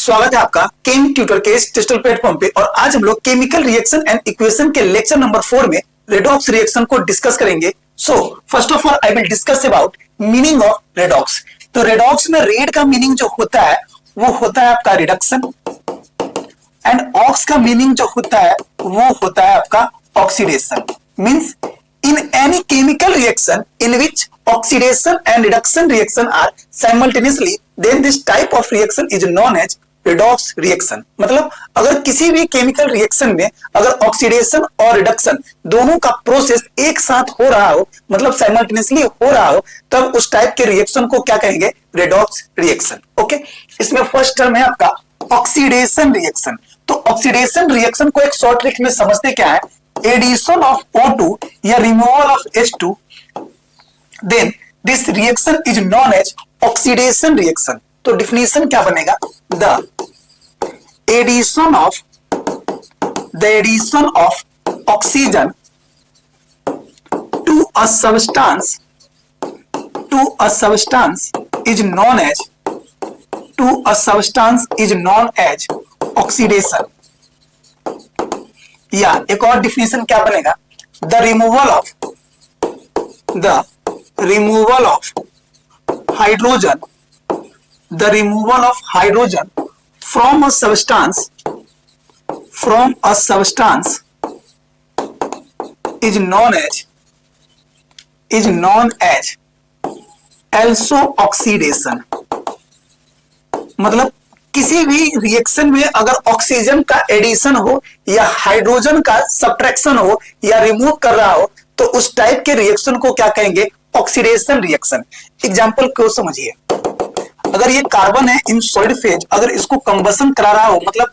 स्वागत है आपका केम ट्यूटर के इस डिजिटल प्लेटफॉर्म पे। और आज हम लोग केमिकल रिएक्शन एंड इक्वेशन के लेक्चर नंबर 4 में रेडॉक्स रिएक्शन को डिस्कस करेंगे। So first of all I will discuss about meaning of redox. तो रेडॉक्स में रेड का मीनिंग जो होता है वो होता है आपका रिडक्शन, एंड ऑक्स का मीनिंग जो होता है वो होता है आपका oxidation. Means in any chemical reaction in which oxidation and reduction reaction are simultaneously, then this type of reaction is known as redox reaction। मतलब अगर किसी भी केमिकल रिएक्शन में अगर ऑक्सीडेशन और रिडक्शन दोनों का प्रोसेस एक साथ हो रहा हो, मतलब साइमल्टेनियसली हो रहा हो, तब उस टाइप के रिएक्शन को क्या कहेंगे? Redox reaction. ओके, इसमें फर्स्ट टर्म है आपका ऑक्सीडेशन रिएक्शन। तो ऑक्सीडेशन रिएक्शन को एक शॉर्ट ट्रिक में समझते क्या है? एडिशन ऑफ O2 या removal of H2, then this reaction is known as oxidation reaction. तो डिफिनेशन क्या बनेगा? The addition of oxygen to a substance is known as oxidation. या एक और डिफिनेशन क्या बनेगा? The removal of hydrogen from a substance is known as also oxidation. मतलब किसी भी रिएक्शन में अगर ऑक्सीजन का एडिशन हो या हाइड्रोजन का सब्ट्रैक्शन हो या रिमूव कर रहा हो, तो उस टाइप के रिएक्शन को क्या कहेंगे? Oxidation reaction. एग्जांपल को समझिए। अगर ये कार्बन है इन सॉलिड फेज, अगर इसको कंबशन करा रहा हो, मतलब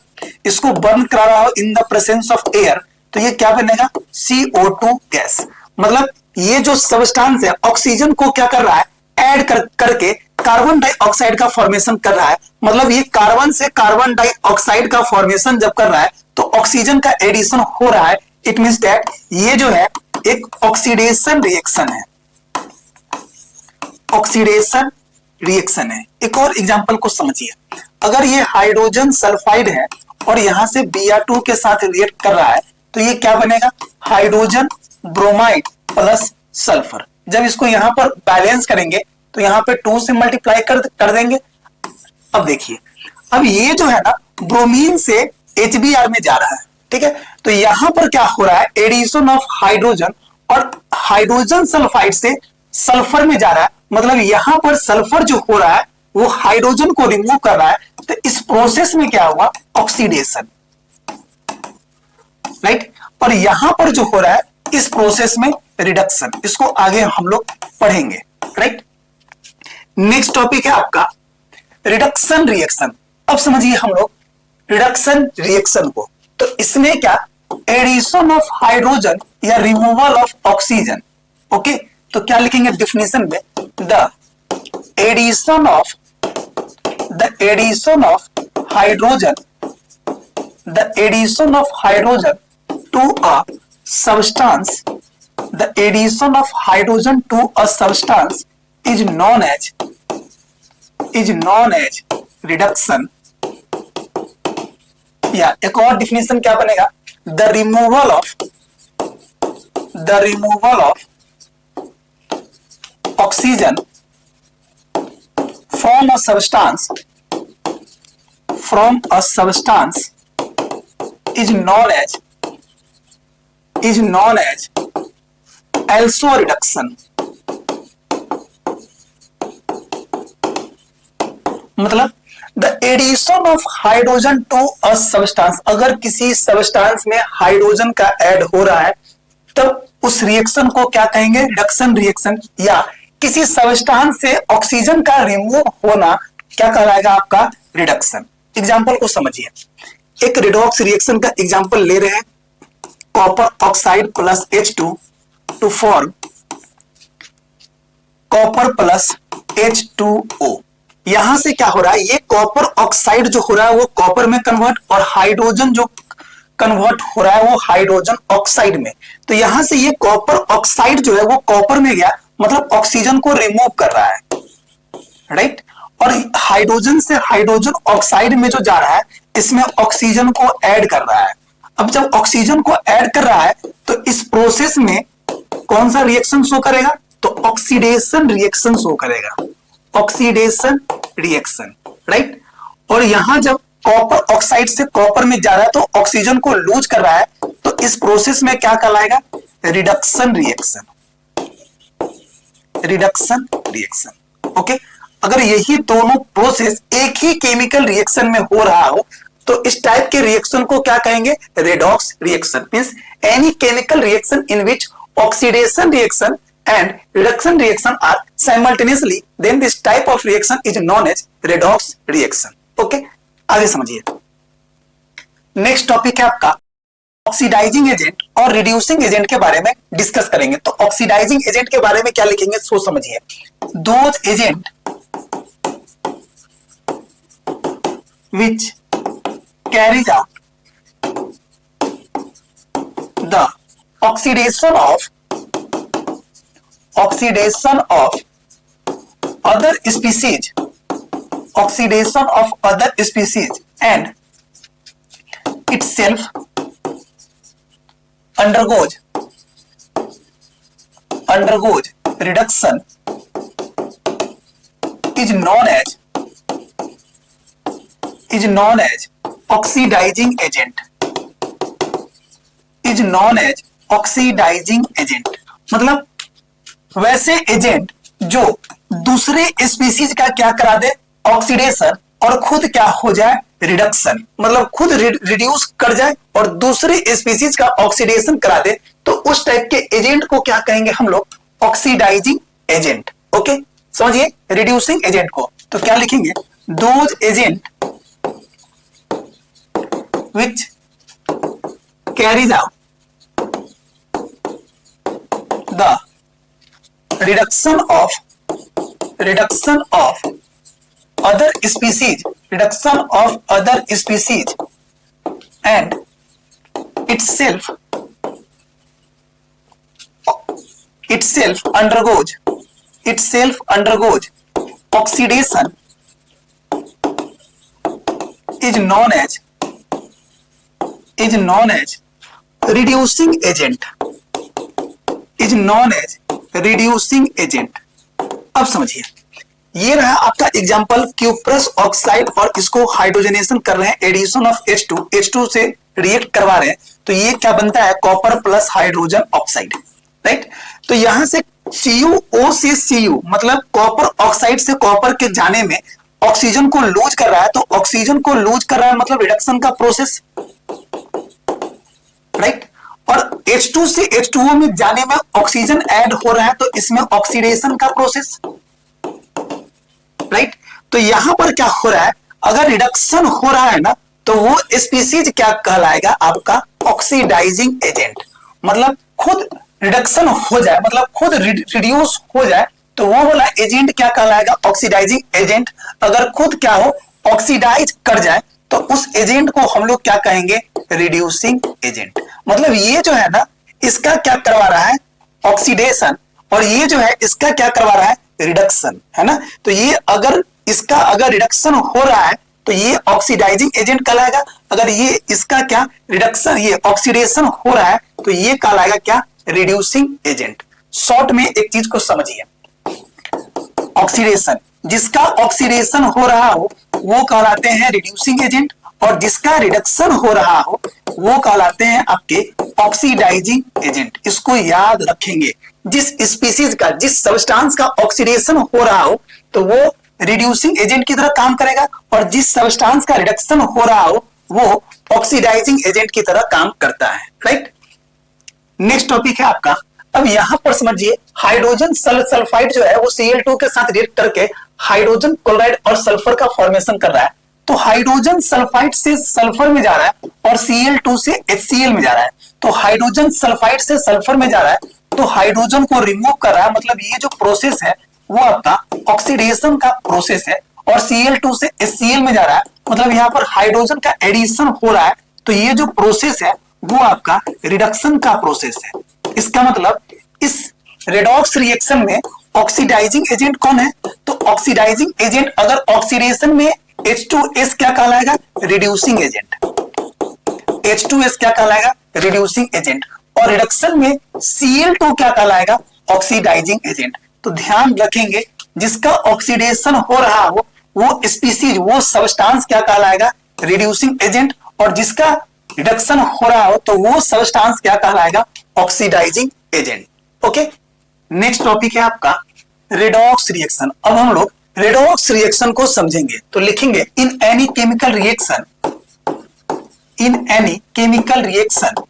इसको बर्न करा रहा हो in the presence of air, तो ये क्या बनेगा? CO2 gas. मतलब ये जो सब्सटेंस है ऑक्सीजन को क्या कर रहा है? ऐड करके कार्बन डाइऑक्साइड का फॉर्मेशन कर रहा है। मतलब ये कार्बन से कार्बन डाइऑक्साइड का फॉर्मेशन जब कर रहा है तो ऑक्सीजन का एडिशन हो रहा है। इट मींस दैट ये जो है एक ऑक्सीडेशन रिएक्शन है, ऑक्सीडेशन रिएक्शन है। एक और एग्जांपल को समझिए। अगर ये हाइड्रोजन सल्फाइड है और यहां से Br2 के साथ रिएक्ट कर रहा है, तो ये क्या बनेगा? Hydrogen bromide plus sulphur. जब इसको यहां पर बैलेंस करेंगे तो यहां पे 2 से मल्टीप्लाई कर देंगे। अब देखिए, अब ये जो है ना ब्रोमीन से HBr में जा रहा है, ठीक है? तो यहां पर क्या हो रहा है? एडिशन ऑफ हाइड्रोजन, और हाइड्रोजन सल्फाइड से सल्फर में जा रहा है। मतलब यहां पर सल्फर जो हो रहा है वो हाइड्रोजन को रिमूव कर रहा है। तो इस प्रोसेस में क्या हुआ? Oxidation, right? और यहां पर जो हो रहा है इस प्रोसेस में रिडक्शन। इसको आगे हम लोग पढ़ेंगे, राइट? नेक्स्ट टॉपिक है आपका रिडक्शन रिएक्शन। अब समझिए हम लोग रिडक्शन रिएक्शन को। तो इसमें क्या? एडिशन ऑफ हाइड्रोजन या रिमूवल ऑफ ऑक्सीजन। ओके, तो क्या लिखेंगे डिफिनेशन में? The addition of hydrogen to a substance, the addition of hydrogen to a substance is known as reduction। या एक और डिफिनेशन क्या बनेगा? the removal of oxygen from a substance is known as also reduction। मतलब the addition of hydrogen to a substance, अगर किसी substance में hydrogen का ऐड हो रहा है तब उस रिएक्शन को क्या कहेंगे? Reduction reaction. या किसी सब्सटेंस से ऑक्सीजन का रिमूव होना क्या कहलाएगा? आपका रिडक्शन। एग्जांपल को समझिए। एक रिडॉक्स रिएक्शन का एग्जांपल ले रहे हैं। Copper oxide plus H2 to form copper plus H2O। यहां से क्या हो रहा है? ये कॉपर ऑक्साइड जो हो रहा है वो कॉपर में कन्वर्ट, और हाइड्रोजन जो कन्वर्ट हो रहा है वो हाइड्रोजन ऑक्साइड में। तो यहां से ये कॉपर ऑक्साइड जो है वो कॉपर में गया, मतलब ऑक्सीजन को रिमूव कर रहा है, राइट? और हाइड्रोजन से हाइड्रोजन ऑक्साइड में जो जा रहा है इसमें ऑक्सीजन को ऐड कर रहा है। अब जब ऑक्सीजन को ऐड कर रहा है तो इस प्रोसेस में कौन सा रिएक्शन शो करेगा? तो ऑक्सीडेशन रिएक्शन शो करेगा, ऑक्सीडेशन रिएक्शन, राइट। और यहां जब कॉपर ऑक्साइड से कॉपर में जा रहा है तो ऑक्सीजन को लूज कर रहा है, तो इस प्रोसेस में क्या कहलाएगा? Reduction reaction, reduction reaction. Okay, अगर यही दोनों प्रोसेस एक ही केमिकल रिएक्शन में हो रहा हो तो इस टाइप के रिएक्शन को क्या कहेंगे? Redox reaction. Means any chemical reaction in which oxidation reaction and reduction reaction are simultaneously, then this type of reaction is known as redox reaction. Okay, आगे समझिए। नेक्स्ट टॉपिक है आपका ऑक्सीडाइजिंग एजेंट और reducing agent के बारे में discuss करेंगे। तो ऑक्सीडाइजिंग एजेंट के बारे में क्या लिखेंगे सो समझिए। Those agent which carries out the oxidation of other species, oxidation of other species and itself undergoes reduction is known as oxidizing agent, is known as oxidizing agent। मतलब वैसे एजेंट जो दूसरे स्पीसीज का क्या करा दे? ऑक्सीडेशन, और खुद क्या हो जाए? रिडक्शन। मतलब खुद रिड्यूस कर जाए और दूसरे स्पीसीज का ऑक्सीडेशन करा दे, तो उस टाइप के एजेंट को क्या कहेंगे हम लोग? Oxidising agent. ओके, समझिए रिड्यूसिंग एजेंट को तो क्या लिखेंगे? Those agent which carries out the reduction of other species and itself undergoes oxidation is known as reducing agent, is known as reducing agent. अब समझिए, ये रहा आपका एग्जांपल क्यूप्रस ऑक्साइड और इसको हाइड्रोजनेशन कर रहे हैं, एडिशन ऑफ H2 से रिएक्ट करवा रहे हैं, तो ये क्या बनता है? Copper plus hydrogen oxide, right. तो यहां से CuO से Cu मतलब कॉपर ऑक्साइड से कॉपर के जाने में ऑक्सीजन को लूज कर रहा है, तो ऑक्सीजन को लूज कर रहा है मतलब रिडक्शन का प्रोसेस, राइट। और H2 से H2O में जाने में ऑक्सीजन ऐड हो रहा है, तो इसमें ऑक्सीडेशन का प्रोसेस, राइट। तो यहां पर क्या हो रहा है? अगर रिडक्शन हो रहा है ना, तो वो स्पीसीज क्या कहलाएगा? आपका ऑक्सीडाइजिंग एजेंट। मतलब खुद रिडक्शन हो जाए, मतलब खुद रिड्यूस हो जाए, तो वो वाला एजेंट क्या कहलाएगा? Oxidising agent. अगर खुद क्या हो? ऑक्सीडाइज कर जाए, तो उस एजेंट को हम लोग क्या कहेंगे? Reducing agent. मतलब ये जो है ना, इसका क्या करवा रहा है? ऑक्सीडेशन, और ये जो है इसका क्या करवा रहा है? रिडक्शन, है ना। तो ये अगर इसका अगर रिडक्शन हो रहा है तो ये ऑक्सीडाइजिंग एजेंट कहलाएगा। अगर ये इसका क्या रिडक्शन, ये ऑक्सीडेशन हो रहा है, तो ये कहलाएगा क्या? Reducing agent. शॉर्ट में एक चीज को समझिए, ऑक्सीडेशन, जिसका ऑक्सीडेशन हो रहा हो वो कहलाते हैं रिड्यूसिंग एजेंट, और जिसका रिडक्शन हो रहा हो वो कहलाते हैं आपके ऑक्सीडाइजिंग एजेंट। इसको याद रखेंगे, जिस स्पीसीज का, जिस सब्सटेंस का ऑक्सीडेशन हो रहा हो तो वो रिड्यूसिंग एजेंट की तरह काम करेगा, और जिस सब्सटेंस का रिडक्शन हो रहा हो वो ऑक्सीडाइजिंग एजेंट की तरह काम करता है, राइट। नेक्स्ट टॉपिक है आपका, अब यहां पर समझिए, हाइड्रोजन सल्फाइड जो है वो Cl2 के साथ रिएक्ट करके हाइड्रोजन क्लोराइड और सल्फर का फॉर्मेशन कर रहा है। तो हाइड्रोजन सल्फाइड से सल्फर में जा रहा है और Cl2 से HCl में जा रहा है। तो हाइड्रोजन सल्फाइड से सल्फर में जा रहा है तो हाइड्रोजन को रिमूव कर रहा है, मतलब ये जो प्रोसेस है वो आपका ऑक्सीडेशन का प्रोसेस है, और Cl2 से HCl में जा रहा है, मतलब यहाँ पर हाइड्रोजन का एडिशन हो रहा है। तो ये जो प्रोसेस है वो आपका रिडक्शन का प्रोसेस है। इसका मतलब इस रेडॉक्स रिएक्शन में ऑक्सीडाइजिंग एजेंट कौन है? तो ऑक्सीडाइजिंग एजेंट अगर ऑक्सीडेशन में H2S क्या कहलाएगा? Reducing agent. H2S क्या कहलाएगा? Reducing agent. और रिडक्शन में Cl2 क्या कहलाएगा? Oxidising agent. तो ध्यान रखेंगे जिसका ऑक्सीडेशन हो रहा हो वो स्पीसीज, वो सब्सटेंस क्या कहलाएगा? Reducing agent. और जिसका रिडक्शन हो रहा हो तो वो सब्सटेंस क्या कहलाएगा? Oxidising agent. Okay, next topic है आपका रेडॉक्स रिएक्शन। अब हम लोग रेडॉक्स रिएक्शन को समझेंगे। तो लिखेंगे in any chemical reaction, in any chemical reaction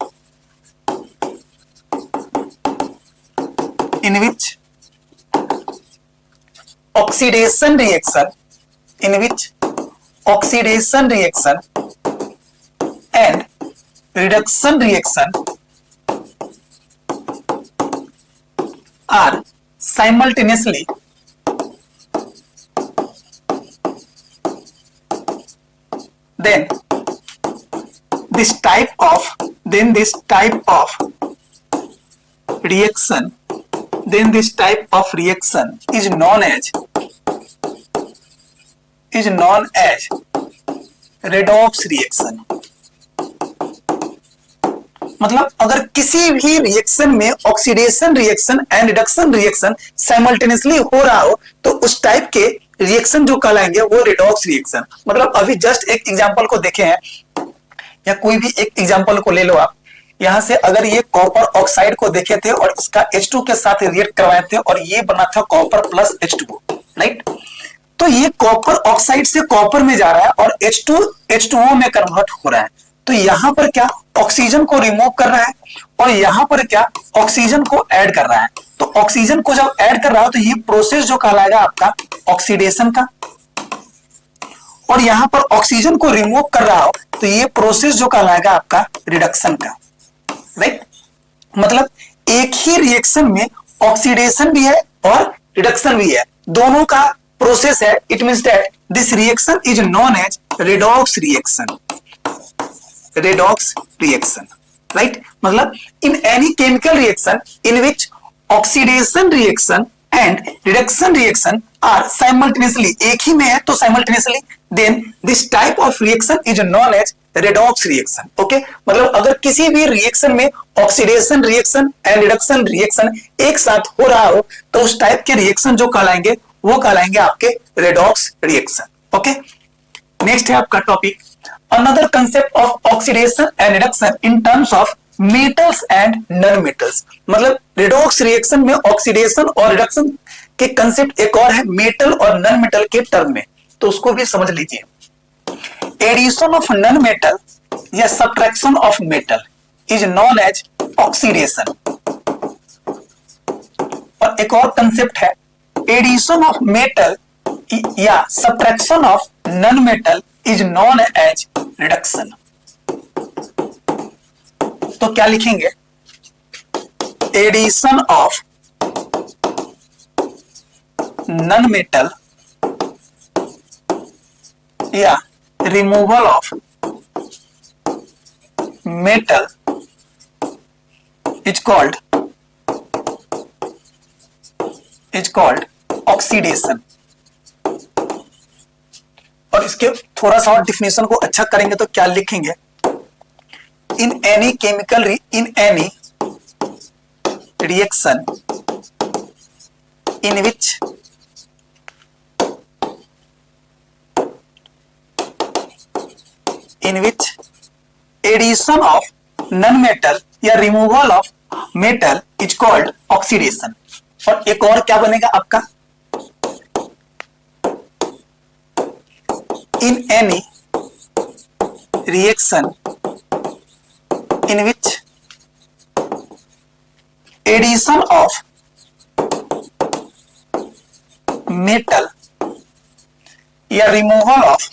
in which oxidation reaction, in which oxidation reaction and reduction reaction are simultaneously then this type of reaction, then this type of reaction is known as redox reaction। मतलब अगर किसी भी reaction में oxidation reaction and reduction reaction simultaneously हो रहा हो तो उस टाइप के रिएक्शन जो कहलाएंगे वो रेडॉक्स रिएक्शन। मतलब अभी जस्ट एक एग्जांपल को देखे हैं, या कोई भी एक एग्जांपल को ले लो आप। यहां से अगर ये कॉपर ऑक्साइड को देखे थे और इसका H2 के साथ रिएक्ट करवाए थे और ये बना था कॉपर प्लस H2O, राइट? तो ये कॉपर ऑक्साइड से कॉपर में जा रहा है और H2O में कन्वर्ट हो रहा है। तो यहां पर क्या ऑक्सीजन को रिमूव कर रहा है और यहां पर क्या ऑक्सीजन को ऐड कर रहा है। तो ऑक्सीजन को जब ऐड कर रहा हो तो ये प्रोसेस जो कहलाएगा आपका ऑक्सीडेशन का, और यहां पर ऑक्सीजन को रिमूव कर रहा हो तो ये प्रोसेस जो कहलाएगा आपका रिडक्शन का, राइट? मतलब एक ही रिएक्शन में ऑक्सीडेशन भी है और रिडक्शन भी है, दोनों का प्रोसेस है। It means that this reaction is known as redox reaction, redox reaction, right? मतलब in any chemical reaction in which oxidation reaction and reduction reaction are simultaneously, एक ही में है तो simultaneously, then this type of reaction is known as redox reaction. Okay, मतलब अगर किसी भी रिएक्शन में oxidation reaction and reduction reaction एक साथ हो रहा हो तो उस टाइप के रिएक्शन जो कहलाएंगे वो कहलाएंगे आपके रेडॉक्स रिएक्शन। ओके, नेक्स्ट है आपका topic another concept of oxidation and reduction in terms of metals and non metals. मतलब रेडॉक्स रिएक्शन में ऑक्सीडेशन और रिडक्शन के कंसेप्ट एक और है मेटल और नॉन मेटल के टर्म में, तो उसको भी समझ लीजिए। एडिशन ऑफ नॉन मेटल या subtraction of metal is known as oxidation. और एक और कंसेप्ट है एडिशन ऑफ मेटल या subtraction of non metal is known as reduction. तो क्या लिखेंगे? एडिशन ऑफ नॉन मेटल या removal of metal is called oxidation. और इसके थोड़ा सा और डिफिनेशन को अच्छा करेंगे तो क्या लिखेंगे? In any chemical in any reaction in which addition of non metal या removal of metal is called oxidation. और एक और क्या बनेगा आपका? In any reaction in which addition of metal या removal of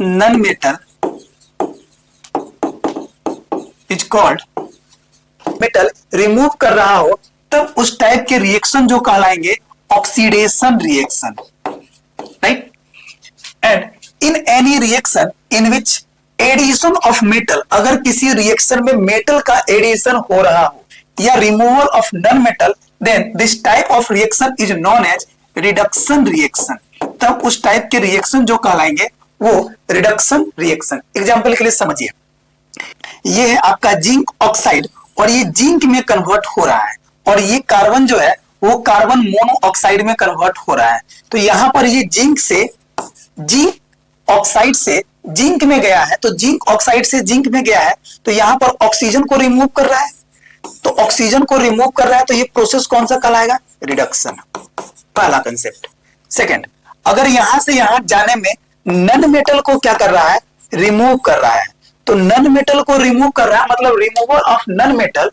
non metal is called, metal remove कर रहा हो तब उस टाइप के रिएक्शन जो कहलाएंगे oxidation reaction, right? And in any reaction in which addition of metal, अगर किसी रिएक्शन में मेटल का एडिशन हो रहा हो या removal of non metal, then this type of reaction is known as reduction reaction. तब उस टाइप के रिएक्शन जो कहलाएंगे वो रिडक्शन रिएक्शन। एग्जाम्पल के लिए समझिए, ये है आपका जिंक ऑक्साइड और ये जिंक में कन्वर्ट हो रहा है, और ये कार्बन जो है वो कार्बन मोनोऑक्साइड में कन्वर्ट हो रहा है। तो यहां पर ये जिंक से जिंक ऑक्साइड से जिंक में गया है, तो जिंक ऑक्साइड से जिंक में गया है, तो यहां पर ऑक्सीजन को रिमूव कर रहा है। तो ऑक्सीजन को रिमूव कर रहा है, तो ये प्रोसेस कौन सा कहलाएगा? रिडक्शन। पहला कंसेप्ट। सेकंड, अगर यहां से यहां जाने में नन मेटल को क्या कर रहा है? रिमूव कर रहा है। तो नन मेटल को रिमूव कर रहा है मतलब removal of non metal,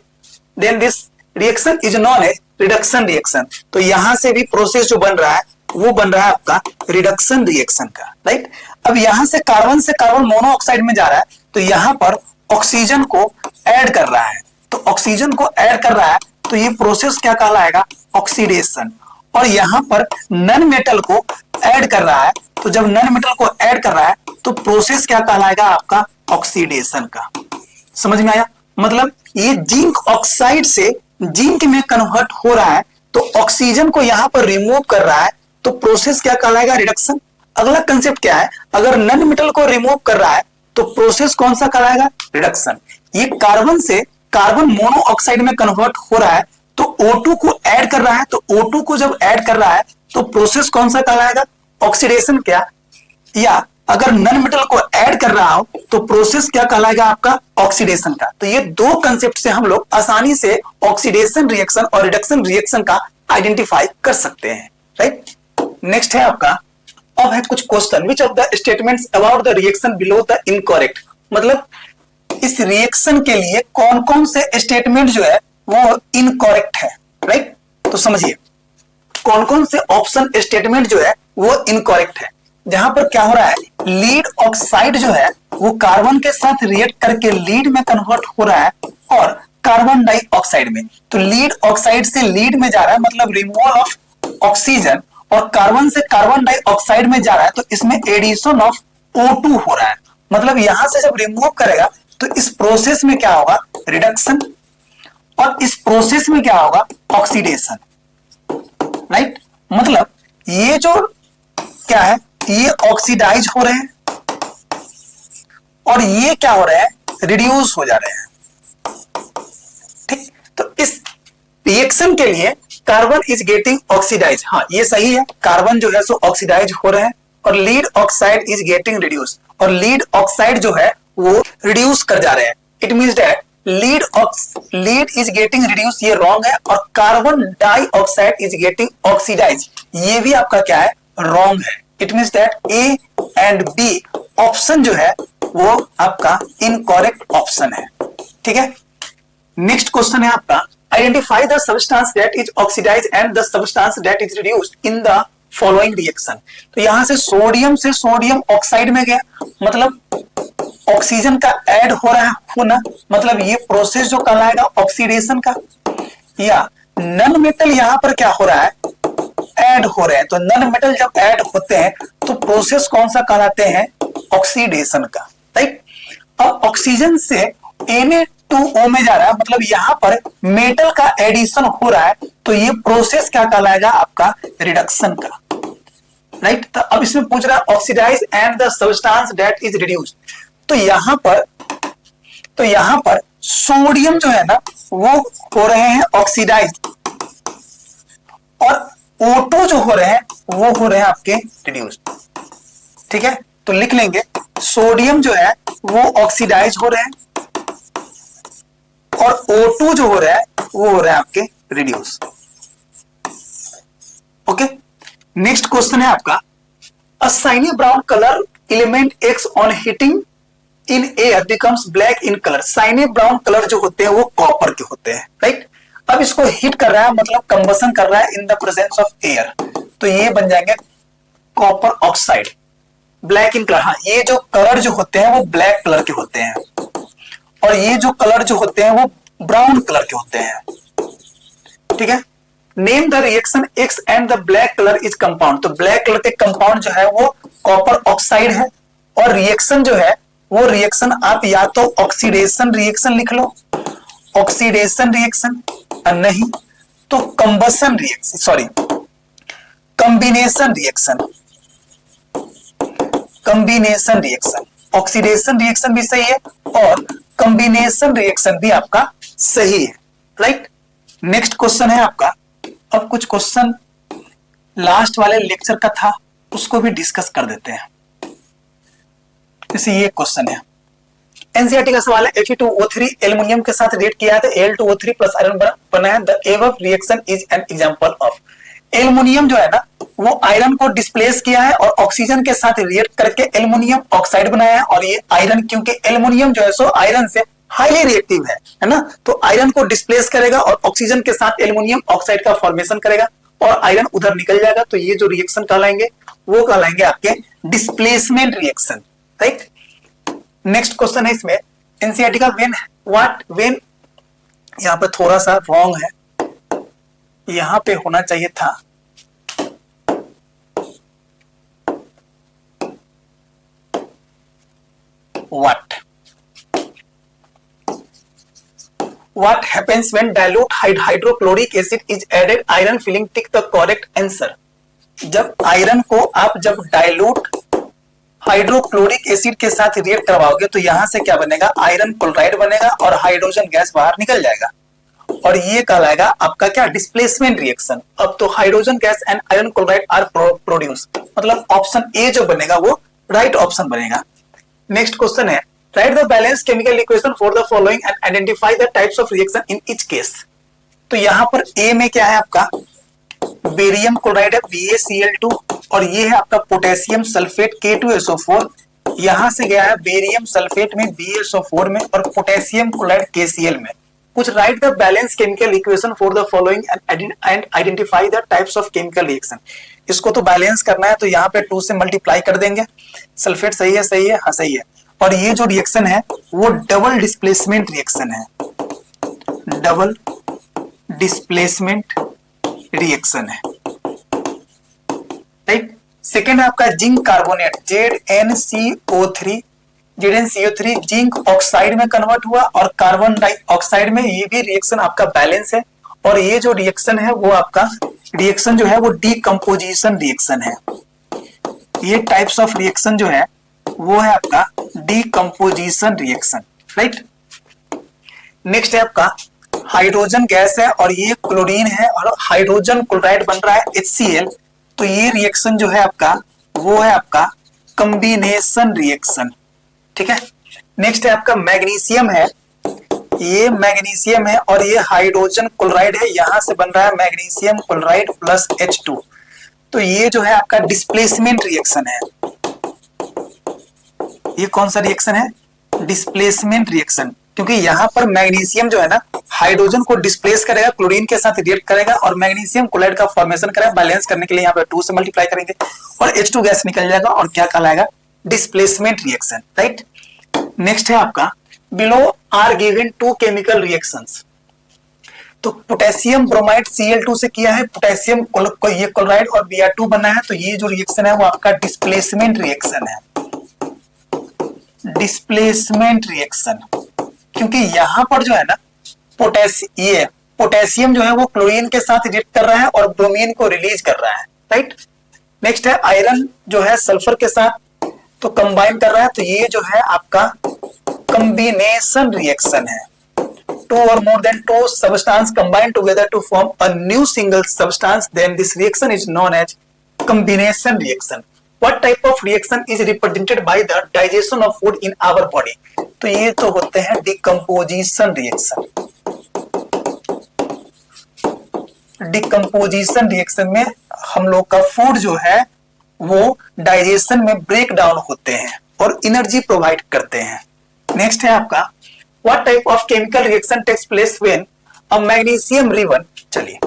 then this reaction is known as reduction reaction. तो यहां से भी प्रोसेस जो बन रहा है वो बन रहा है आपका रिडक्शन रिएक्शन का, राइट। अब यहां से कार्बन मोनोऑक्साइड में जा रहा है, तो यहां पर ऑक्सीजन को ऐड कर रहा है। तो ऑक्सीजन को ऐड कर रहा है, तो ये प्रोसेस क्या कहलाएगा? ऑक्सीडेशन। और यहां पर नन मेटल को ऐड कर रहा है, तो जब नन मेटल को ऐड कर रहा है तो प्रोसेस क्या कहलाएगा? आपका ऑक्सीडेशन का। समझ में आया? मतलब ये जिंक ऑक्साइड से जिंक में कन्वर्ट हो रहा है, तो ऑक्सीजन को यहां पर रिमूव कर रहा है, तो प्रोसेस क्या कहलाएगा? रिडक्शन। अगला कंसेप्ट क्या है? अगर नन मेटल को रिमूव कर रहा है तो प्रोसेस कौन सा कहलाएगा? रिडक्शन। ये कार्बन से कार्बन मोनोऑक्साइड में कन्वर्ट हो रहा है, तो O2 को ऐड कर रहा है, तो O2 को जब ऐड कर रहा है तो प्रोसेस कौन सा कहलाएगा? ऑक्सीडेशन। क्या? या अगर नन मेटल को ऐड कर रहा हो तो प्रोसेस क्या कहलाएगा? आपका ऑक्सीडेशन का। तो ये दो कंसेप्ट से हम लोग आसानी से ऑक्सीडेशन रिएक्शन और रिडक्शन रिएक्शन का आइडेंटिफाई कर सकते हैं, राइट। नेक्स्ट है आपका, अब है कुछ question, which of the statements about the reaction below the incorrect. मतलब इस रिएक्शन के लिए कौन कौन से स्टेटमेंट जो है वो इनकरेक्ट है, राइट। तो समझिए कौन कौन से ऑप्शन स्टेटमेंट जो है वो इनकरेक्ट है। जहां पर क्या हो रहा है, लीड ऑक्साइड जो है वो कार्बन के साथ रिएक्ट करके लीड में कन्वर्ट हो रहा है और कार्बन डाइऑक्साइड में। तो लीड ऑक्साइड से लीड में जा रहा है मतलब रिमूवल ऑफ ऑक्सीजन, और कार्बन से कार्बन डाइऑक्साइड में जा रहा है तो इसमें एडिशन ऑफ O2 हो रहा है। मतलब यहां से जब रिमूव करेगा तो इस प्रोसेस में क्या होगा? रिडक्शन। और इस प्रोसेस में क्या होगा? Oxidation, right. मतलब ये जो क्या है, ये ऑक्सीडाइज हो रहे हैं और ये क्या हो रहा है? रिड्यूस हो जा रहे हैं, ठीक। तो इस रिएक्शन के लिए कार्बन इज गेटिंग ऑक्सीडाइज, हाँ ये सही है, कार्बन जो है सो ऑक्सीडाइज हो रहे हैं और lead oxide is getting reduce, और लीड ऑक्साइड जो है वो रिड्यूस कर जा रहे हैं। It means that lead is getting reduce, ये रॉन्ग है, और carbon dioxide is getting oxidise, ये भी आपका क्या है? रॉन्ग है। It means that A and B option जो है वो आपका इनकरेक्ट ऑप्शन है, ठीक है। नेक्स्ट क्वेश्चन है आपका, identify the substance that is oxidise and the substance that is reduced in the following reaction. तो यहां से सोडियम ऑक्साइड में गया, मतलब ऑक्सीजन का ऐड हो रहा है होना, मतलब ये प्रोसेस जो कहलाएगा ऑक्सीडेशन का। या नन मेटल यहां पर क्या हो रहा है? ऐड हो रहे हैं, तो नन मेटल जब ऐड होते हैं तो प्रोसेस कौन सा कहलाते हैं? ऑक्सीडेशन का, राइट। अब ऑक्सीजन से Na2O में जा रहा है, मतलब यहां पर मेटल का एडिशन हो रहा है, तो ये प्रोसेस क्या कहलाएगा? आपका रिडक्शन का, राइट। तो अब इसमें पूछ रहा है oxidise and the substance that is reduced. तो यहां पर सोडियम जो है ना वो हो रहे हैं ऑक्सीडाइज, और O2 जो हो रहे हैं वो हो रहे हैं आपके रिड्यूस्ड, ठीक है। तो लिख लेंगे सोडियम जो है वो ऑक्सीडाइज हो रहे हैं और O2 जो हो रहा है वो हो रहा है आपके रिड्यूस। ओके, नेक्स्ट क्वेश्चन है आपका, अ shiny brown colour element X on heating in air becomes black in colour. Shiny brown colour जो होते हैं वो कॉपर के होते हैं, राइट। अब इसको हीट कर रहा है मतलब कंबसन कर रहा है in the presence of air, तो ये बन जाएंगे copper oxide, black in colour. हाँ, ये जो कलर जो होते हैं वो ब्लैक कलर के होते हैं और ये जो कलर जो होते हैं वो ब्राउन कलर के होते हैं, ठीक है। Name the reaction X and the black colour is compound. तो ब्लैक कलर के कंपाउंड जो है वो कॉपर ऑक्साइड है, और रिएक्शन जो है वो रिएक्शन आप या तो ऑक्सीडेशन रिएक्शन लिख लो ऑक्सीडेशन रिएक्शन, नहीं तो combustion reaction, sorry combination reaction, combination reaction. Oxidation reaction भी सही है और कॉम्बिनेशन रिएक्शन भी आपका सही है, राइट। नेक्स्ट क्वेश्चन है आपका, अब कुछ क्वेश्चन लास्ट वाले लेक्चर का था उसको भी डिस्कस कर देते हैं। जैसे ये क्वेश्चन है, एनसीईआरटी का सवाल है, Fe2O3 एल्युमिनियम के साथ रिएक्ट किया है तो Al2O3 प्लस आयरन बना है, the above reaction is an example of. Aluminium जो है ना वो आयरन को डिस्प्लेस किया है और ऑक्सीजन के साथ रिएक्ट करके एल्युमिनियम ऑक्साइड बनाया है, और ये आयरन, क्योंकि एल्युमिनियम जो है सो आयरन से हाईली रिएक्टिव है ना, तो आयरन को डिस्प्लेस करेगा और ऑक्सीजन के साथ एल्युमिनियम ऑक्साइड का फॉर्मेशन करेगा और आयरन उधर निकल जाएगा, तो ये जो रिएक्शन कहलाएंगे वो कहलाएंगे आपके displacement reaction, right. Next question है इसमें एनसीईआरटी का, व्हेन यहां पे थोड़ा सा रॉन्ग है, यहां पे होना चाहिए था what happens when dilute hydrochloric acid is added, iron filling, tick the correct answer। जब आयरन को आप जब डाइल्यूट हाइड्रोक्लोरिक एसिड के साथ रिएक्ट करवाओगे तो यहां से क्या बनेगा, आयरन क्लोराइड बनेगा और हाइड्रोजन गैस बाहर निकल जाएगा, और ये कहलाएगा आपका क्या, डिस्प्लेसमेंट रिएक्शन। अब तो hydrogen gas and iron chloride are produce, मतलब ऑप्शन ए जो बनेगा वो राइट ऑप्शन बनेगा। नेक्स्ट क्वेश्चन है, write the balance chemical equation for the following and identify the types of reaction in each case. तो यहां पर ए में क्या है आपका, बेरियम क्लोराइड है BaCl2, और ये है आपका पोटेशियम सल्फेट K2SO4, यहां से गया है बेरियम सल्फेट में BaSO4 में और पोटेशियम क्लोराइड KCl में। कुछ right the balance chemical equation for the following and identify the types of chemical reaction. इसको तो बैलेंस करना है तो यहाँ पे 2 से मल्टीप्लाई कर देंगे। सल्फेट सही है, सही है, हाँ सही है। और ये जो रिएक्शन है वो डबल डिस्प्लेसमेंट रिएक्शन है, डबल डिस्प्लेसमेंट रिएक्शन है, राइट। सेकेंड है आपका zinc carbonate ZnCO3, ZnCO3 zinc oxide में कन्वर्ट हुआ और कार्बन डाइऑक्साइड में, ये भी रिएक्शन आपका बैलेंस है। और ये जो रिएक्शन है वो आपका रिएक्शन जो है वो डीकंपोजिशन रिएक्शन है। ये टाइप्स ऑफ रिएक्शन जो है वो है आपका डीकंपोजिशन रिएक्शन, राइट। नेक्स्ट है आपका हाइड्रोजन गैस है और ये क्लोरीन है और हाइड्रोजन क्लोराइड बन रहा है HCl, तो ये रिएक्शन जो है आपका वो है आपका कॉम्बिनेशन रिएक्शन, ठीक है। नेक्स्ट है आपका मैग्नीशियम है, ये मैग्नीशियम है और ये हाइड्रोजन क्लोराइड है, यहां से बन रहा है मैग्नीशियम क्लोराइड प्लस H2, तो ये जो है आपका डिस्प्लेसमेंट रिएक्शन है। ये कौन सा रिएक्शन है, डिस्प्लेसमेंट रिएक्शन, क्योंकि यहां पर मैग्नीशियम जो है ना हाइड्रोजन को डिस्प्लेस करेगा, क्लोरीन के साथ रिएक्ट करेगा और मैग्नीशियम क्लोराइड का फॉर्मेशन करेगा। बैलेंस करने के लिए यहाँ पे 2 से मल्टीप्लाई करेंगे और H2 गैस निकल जाएगा और क्या कहलाएगा, डिस्प्लेसमेंट रिएक्शन, राइट। नेक्स्ट है आपका below are given 2 chemical reactions. तो पोटेशियम ब्रोमाइड Cl2 से किया है, पोटेशियम ये क्लोराइड और Br2 बना है, तो ये जो रिएक्शन है वो आपका डिस्प्लेसमेंट रिएक्शन है, डिस्प्लेसमेंट रिएक्शन। क्योंकि यहां पर जो है ना पोटेशियम जो है वो क्लोरीन के साथ रिएक्ट कर रहा है और ब्रोमीन को रिलीज कर रहा है, राइट। नेक्स्ट है आयरन जो है सल्फर के साथ तो कंबाइन कर रहा है, तो ये जो है आपका कॉम्बिनेशन रिएक्शन है। 2 or more than 2 substances combine together to form a new single substance, then this reaction is known as combination reaction. What type of reaction is represented by the digestion of food in our body? तो ये तो होते हैं decomposition reaction। decomposition reaction में हम लोग का food जो है वो डाइजेशन में ब्रेक डाउन होते हैं और एनर्जी प्रोवाइड करते हैं। नेक्स्ट है आपका What type of chemical reaction takes place when a magnesium ribbon, चलिए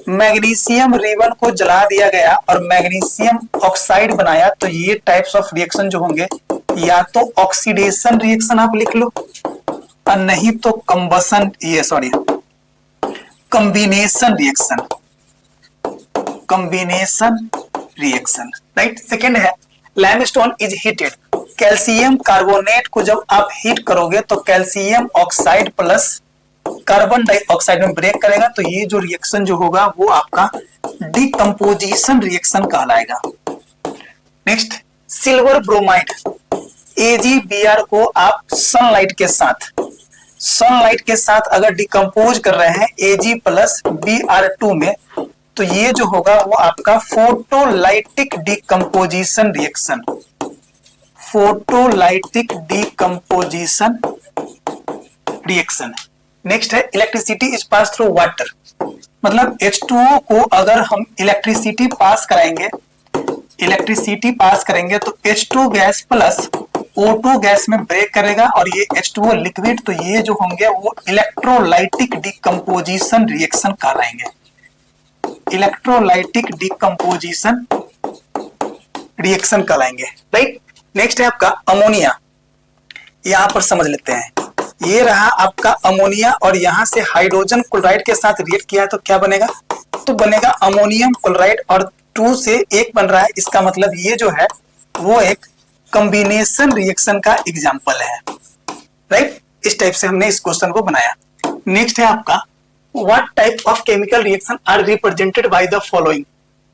मैग्नीशियम रिबन को जला दिया गया और मैग्नीशियम ऑक्साइड बनाया, तो ये टाइप्स ऑफ रिएक्शन जो होंगे या तो ऑक्सीडेशन रिएक्शन आप लिख लो और नहीं तो कंबसन, ये sorry combination reaction, combination reaction, right. Second है limestone is heated, calcium carbonate को जब आप हीट करोगे तो calcium oxide plus carbon dioxide में ब्रेक करेगा तो ये जो रिएक्शन जो होगा वो आपका डिकम्पोजिशन रिएक्शन कहलाएगा। नेक्स्ट, सिल्वर ब्रोमाइड AgBr को आप सनलाइट के साथ अगर डिकम्पोज कर रहे हैं Ag प्लस Br2 में, तो ये जो होगा वो आपका photolytic decomposition reaction, photolytic decomposition reaction है। नेक्स्ट है electricity is pass through water, मतलब H2O को अगर हम इलेक्ट्रिसिटी पास करेंगे तो H2 gas plus O2 gas में ब्रेक करेगा और ये H2O लिक्विड, तो ये जो होंगे वो इलेक्ट्रोलाइटिक डिकम्पोजिशन रिएक्शन कहलाएंगे, इलेक्ट्रोलाइटिक डिकम्पोजिशन रिएक्शन कहलाएंगे, राइट। नेक्स्ट है आपका अमोनिया, यहां पर समझ लेते हैं। ये रहा आपका अमोनिया और यहां से हाइड्रोजन क्लोराइड के साथ रिएक्ट किया है तो क्या बनेगा, तो बनेगा अमोनियम क्लोराइड और 2 से 1 बन रहा है, इसका मतलब ये जो है वो एक कॉम्बिनेशन रिएक्शन का एग्जांपल है, राइट। इस टाइप से हमने इस क्वेश्चन को बनाया। नेक्स्ट है आपका what type of chemical reaction are represented by the following.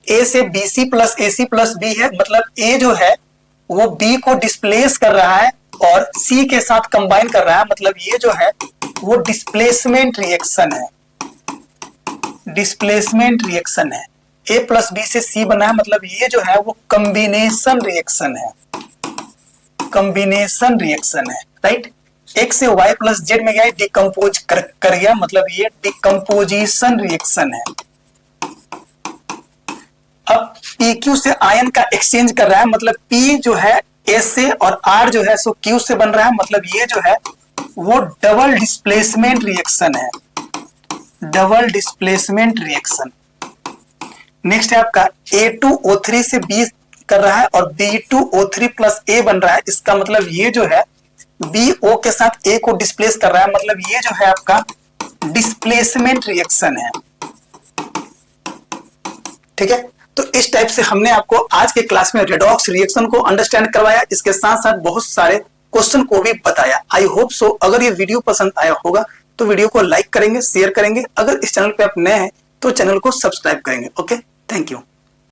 A से BC plus AC plus B है, मतलब A जो है वो B को डिस्प्लेस कर रहा है और C के साथ कंबाइन कर रहा है, मतलब ये जो है वो डिस्प्लेसमेंट रिएक्शन है, डिस्प्लेसमेंट रिएक्शन है। A प्लस B से C बना है, मतलब ये जो है वो कॉम्बिनेशन रिएक्शन है, कॉम्बिनेशन रिएक्शन है, राइट। X से Y प्लस Z में गया डिकम्पोज कर गया, मतलब ये डिकम्पोजिशन रिएक्शन है। अब PQ से आयन का एक्सचेंज कर रहा है, मतलब P जो है S से और R जो है सो Q से बन रहा है, मतलब ये जो है वो डबल डिस्प्लेसमेंट रिएक्शन है, डबल डिस्प्लेसमेंट रिएक्शन। नेक्स्ट है आपका A2O3 से B कर रहा है और B2O3 प्लस A बन रहा है, इसका मतलब ये जो है BO के साथ A को डिस्प्लेस कर रहा है, मतलब ये जो है आपका डिस्प्लेसमेंट रिएक्शन है, ठीक है। तो इस टाइप से हमने आपको आज के क्लास में रेडॉक्स रिएक्शन को अंडरस्टैंड करवाया, इसके साथ साथ बहुत सारे क्वेश्चन को भी बताया। आई होप सो अगर ये वीडियो पसंद आया होगा तो वीडियो को लाइक करेंगे, शेयर करेंगे, अगर इस चैनल पे आप नए हैं तो चैनल को सब्सक्राइब करेंगे। Okay, thank you.